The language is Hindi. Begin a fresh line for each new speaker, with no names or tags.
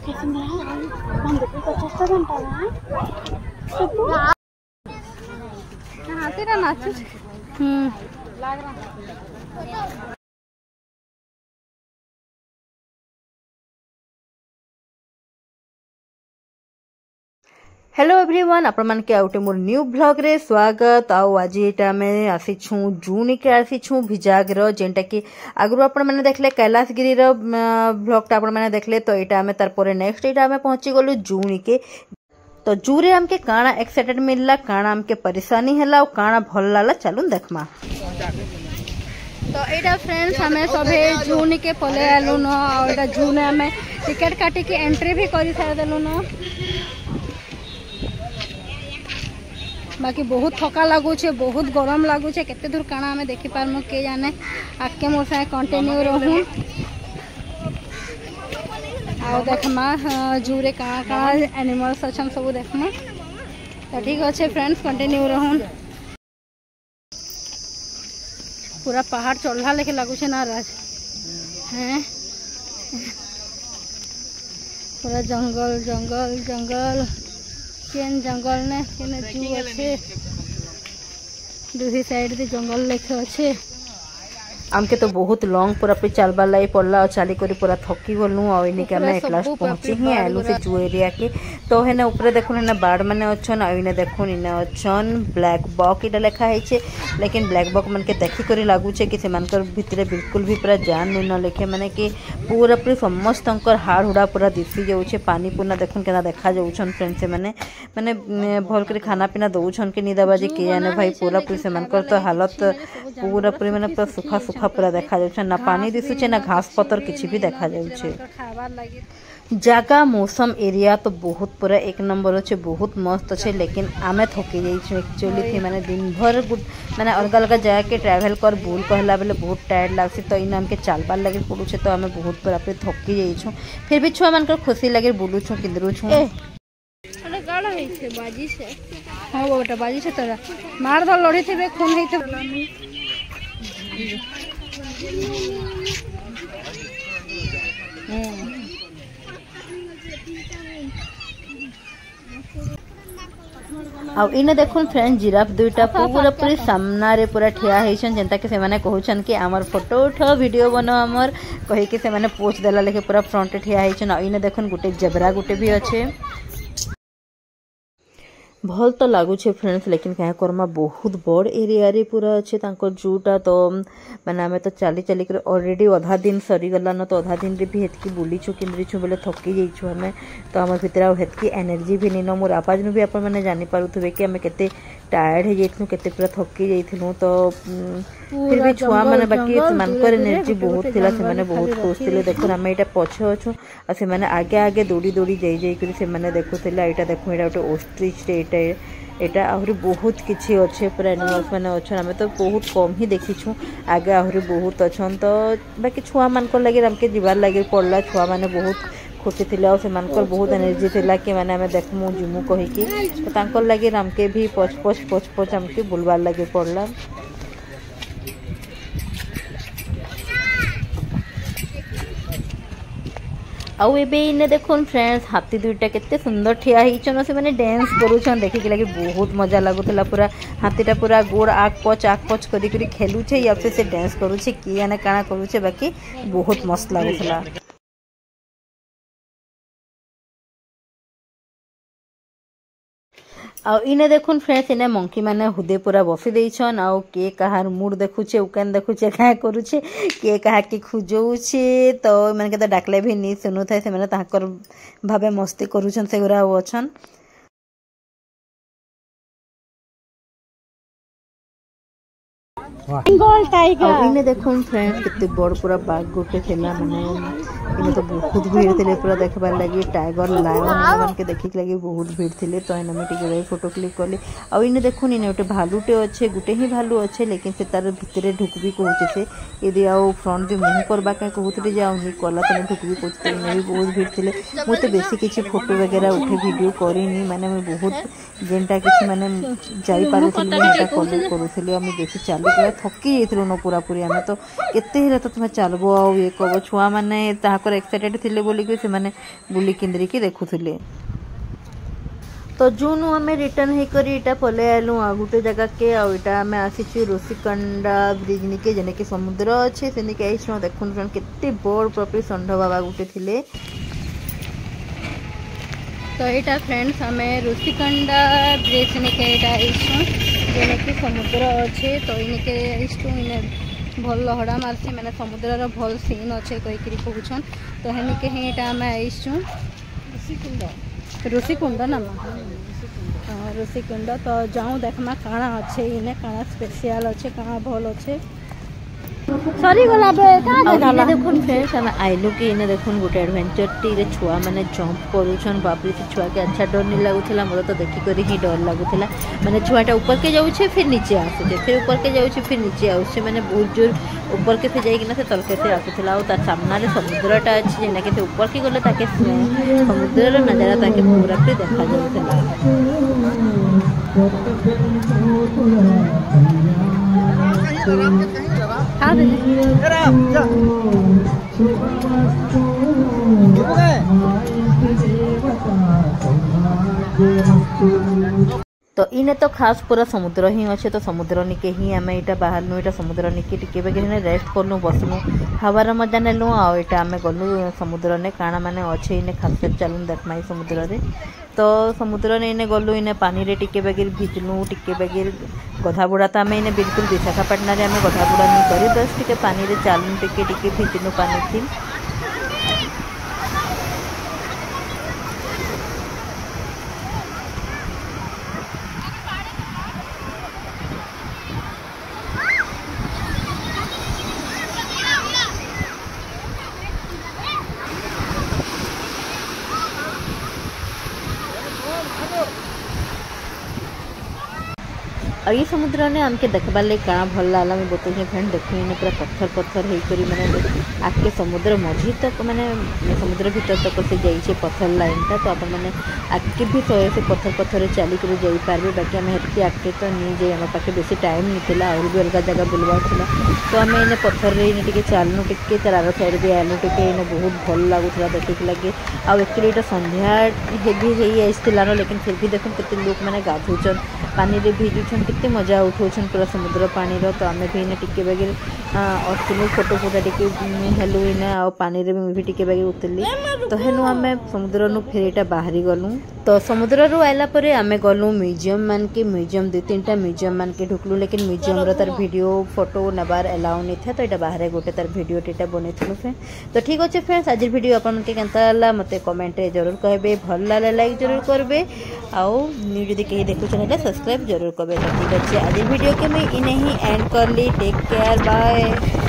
हेलो एवरीवन आपण मान के आउटे मोर न्यू ब्लॉग रे स्वागत। आज एटा में आसी छु जून के आसी छु भिजाग रो जेंटा कि आगु आपण माने देखले कैलाशगिरी रो ब्लॉग टा आपण माने देखले तो एटा में तार परे नेक्स्ट एटा में पहुंची गलु जून के। तो जूरे हमके काना एक्साइटेड मिलला, काना हमके परेशानी हैला और काना भल लागला, चलून देखमा। तो एटा फ्रेंड्स हमें सभे जून के पले आलु न और एटा जून हमें टिकट काटी के एंट्री भी करी सार देलु न। बाकी बहुत थका लगुचे, बहुत गरम लगुचे, केते दूर काना हमें देखि पारमु के जाने। आके मोर साथ कंटिन्यू रहू आ देखमा जूरे काना काना एनिमल्स अछन सब देखमा। तो ठीक अच्छे फ्रेंड्स कंटिन्यू रहू। पूरा पहाड़ चढ़ला लेके लगुचे ना राज हैं, पूरा जंगल जंगल जंगल केन जंगल ने केन जू अच्छे दूसरी साइड दे जंगल लेखे अच्छे। आमके तो बहुत लॉन्ग पूरा पे चलबार लाई पड़ला और चली कर पूरा थकी गलु और इनके हमें एक लास्ट पहुंची ही आलू से जू एरिया के। तो हेने ऊपर देखुन ना बाड़ माने अच्छन और इने देखुन इने अच्छन ब्लैक बॉक इटा लिखा है, लेकिन ब्लैक बॉक मन के देखी करी लागुचे कि से मानकर भितरे बिल्कुल भी पूरा जान न लेखे माने कि पूरा पूरी समस्त हाड़ हुड़ा पूरा दिसी जाउछे। पानी पुना देखुन केना देखा जाउछन फ्रेंड्स, से माने माने भल कर खाना पीना दउछन कि नि दबाजी के जाने भाई। पूरा पूरी से मानकर तो हालत पूरा पूरी माने पूरा सुखा सुखा पूरा देखा जाउछे, ना पानी दिसुचे ना घास पतर किछि भी देखा जाउछे। जगह मौसम एरिया तो बहुत पूरा एक नंबर अच्छे, बहुत मस्त अच्छे, लेकिन आमे थकी जाइछु एक्चुअली थी माने दिन भर माने अलग अलग जगह के ट्रैवल कर बुल कहला बेले बहुत टायर्ड लागसी। तो इन हमके चलबार लगे पड़ुछे तो आमे बहुत पूरा पे थकी जाइछु। फिर भी छुआ मानकर खुशी लगे बुलुछु किंदरुछु। अरे गाड़ा है छे बाजी से, हां बेटा बाजी से तोरा मार द लड़ी थे खून है थे। इने देखुन फ्रेंड जिराफ दुईटा पूरा पूरी सामना रे पूरा ठिया हेछन, जेंता कि से माने कहउछन कि हमर फोटो उठो वीडियो बनो हमर कहि कि से माने पोछ देला लेके पूरा फ्रंट ठिया हेछन। इने देखुन गुटे जेब्रा गुटे भी अच्छे, भल तो लगुचे फ्रेंड्स, लेकिन क्या करमा बहुत बड़ एरिया रे पूरा अच्छे तांकर जूटा। तो माने आमे तो चली चली कर ऑलरेडी आधा दिन सरी गला न, तो आधा दिन रे भी हेतकी बुलीछु किंद्रीछु बोले थकी जाइछु हमें। तो हमर भितर आ हेतकी एनर्जी भी नहीं न, मोर आवाज नु भी अपन माने जानि पारुथबे कि हमें केते टायर्ड हे जाइथनु, केते पूरा थकी जाइथनु। तो फिर भी छुआ माने बाकी मानकर एनर्जी बहुत थिला, से माने बहुत खुश थिले। देखो हमें एटा पछ अछु आ से माने आगे आगे दौड़ी दौड़ी जाई जाई कर से माने देखुथिला। एटा देखो एटा गोटे ओस्ट्रिच एटा एटा आहरी बहुत किछि अच्छे पूरा एनिमल्स माने अच्छन। हमें तो बहुत कम ही देखिछु, आगे आहरी बहुत अच्छन। तो बाकी छुआ मानकर लगे हमके जीवार लगे पड़ला। छुआ माने बहुत खुशी थिला और से मानकर बहुत एनर्जी थिला कि माने हमें देखमु जिमु कहि कि। तो तांकर लगे हमके भी पछ पछ पछ पछ हमके बुलवार लगे पड़ला। आउ एबे इने देखुन फ्रेंड्स हाथी दुईटा केते सुंदर ठिया हिचन, से माने डांस करूछन देखि के लगे बहुत मजा लागुतला। पूरा हाथीटा पूरा गोड़ आक पच करी करी खेलुछे या फिर से डांस करूछे कि याने काना करूछे, बाकी बहुत मस्त लागुतला। आउ इने देखुन फ्रेंड्स इने मंकी माने हुदे पूरा बसी देइछन। आउ के कहार मूड देखुछे उकान देखुछे का करूछे, के कहा के खुजौछे। तो माने के तो डाकले भी नी सुनु थाए, से माने ताकर भाबे मस्ती करूछन से गुरा अछन। बेंगल टाइगर इने देखुन फ्रेंड्स केते बड़ पूरा बाघ गोटे थिला, माने इने तो बहुत भीड़ थिले पूरा देखबार लगी। टाइगर लायन मन के देखि के लगी बहुत भीड़ थिले। तो इने मिटी के फोटो क्लिक करली। आ इने देखुन इने गोटे भालूटे अच्छे, गुटे ही भालू अच्छे, लेकिन से तार भितरे ढुकबी कहूचे से यदि आउ फ्रंट दे मुंह करबा के कहउतले जाउ ही कला तने ढुकबी कहउते। इने भी बहुत भीड़ थिले। मु तो बेसी किछि फोटो वगैरह उठे वीडियो करिनी, माने मैं बहुत जेंटा किछि माने जाई पारुथली हेटा कॉल करूथली। हम बेसी चालू थकी जाइथिलु न पूरा पूरी। आमे तो केते हेले तो तुमे चलबो आ ये कबो छुआ माने ता ग्राहक एक्साइटेड थिले बोली कि से माने बुली किंद्री की देखुथिले। तो जून आम रिटर्न होकर पलि आलु आ गोटे जगह के आटा आम आसी ऋषिकंडा ब्रिज निके जेने कि समुद्र अच्छे से निके आई देखुन केते बड़ प्रॉपर्टी षंढ बाबा गोटे थिले। तो यहाँ फ्रेंड्स आम ऋषिकंडा ब्रिज निके आईसु जेने कि समुद्र अच्छे तो इनके आईसु इने भल लहड़ा मारसी मैंने समुद्र भल सीन अच्छे कहीकि कहून तो हेनिके यहाँ आम आईसु ऋषिकुंड ना हाँ ऋषिकुंड तो जाऊँ देखमा काଣା अच्छे इने काଣା स्पेशल अच्छे काଣା भल अच्छे सरी गला बे का देखुन फ्रेंड्स हम आइलु कि इने देखुन गोटे एडवेंचर टी छुआ मैंने जंप करूछन बापरे से छुआ के अच्छा डर नहीं लगुला मोर तो देखी कर ही डर लगुला मैंने छुआटा ऊपर के जाऊे फिर नीचे आसुचे फिर ऊपर के जाऊे फिर नीचे आसुचे मैंने बहुत जोर ऊपर के से जाइकिना से तलके से आसुला और सामने समुद्रटा अच्छे जेना कि ऊपर के गले ताके समुद्र नजारा ताके पूरा पे देखा जाउथला। हाँ तो इने तो खास पूरा समुद्र ही अच्छे तो समुद्र निके ही आम यहाँ बाहर यहाँ समुद्र निके टिके बेगे रेस्ट कलु बसलु हवार मजा नेलु आम गलु समुद्र ने काଣା माने अच्छे इने खासियत चलू देखमा समुद्र रे तो समुद्र ने इने गलु इने पानी रे टिके बेगे भिजलु टिके बेगे गधा बुड़ा तो आम इने बिल्कुल विशाखापाटना रे आम गधा बुड़ा नहीं करी बस टिके पानी रे चालू टिके टिके भिजलु पानी थी। और ये समुद्र ने आमके देखबार लगे काଣା भल लागला मैं बतौनी फ्रेंड देखो इन पूरा पत्थर पत्थर होकर मैंने आके समुद्र मझी तक मैंने समुद्र भीतर तक से जाइए पत्थर लाइनटा तो आप मैंने आगे भी तो से पत्थर पत्थर चलिक जापारे बाकी आम हेल्प आगे तो नहीं जाए आम पाखे बेसी टाइम नहीं और भी अलग जगह बुलवार तो आम इन पत्थर टे चलनु टे तार साइड भी आलु टे इन बहुत भल लगुला देखिक लगे आक्चुअली ये संध्या हेवी हो लेकिन फिर भी देखो केते लोक मैंने गाधुचन पानी रे भिजुचन केते मजा उठाउछन पूरा समुद्र पानी रो तो आम भी इन टिके बेगे असलु फोटो फोटा टिके हेलु इन आ पानी रे भी टिके बेगे उतरली तो हेनु आम समुद्र नु फेरीटा बाहरी गलु तो समुद्र रू आइला परे आम गलु म्यूजियम मान के म्यूजियम 2-3टा म्यूजियम मान के ढुकलु लेकिन म्यूजियम रो तार वीडियो फोटो नबार अलाउ नहीं था तो ये बाहर गोटे तार वीडियो टेटा बनैथलु फ्रेंड तो ठीक अच्छे फ्रेंड्स आज वीडियो आपन के केनता लागला मते कमेंट रे जरूर कहबे भल लागले लाइक जरूर करबे आउ न्यू जदी कहीं देखुछन हेले सब्सक्राइब जरूर करबे तो ठीक अच्छे आज वीडियो के मैं इने ही एंड कर ली टेक केयर बाय।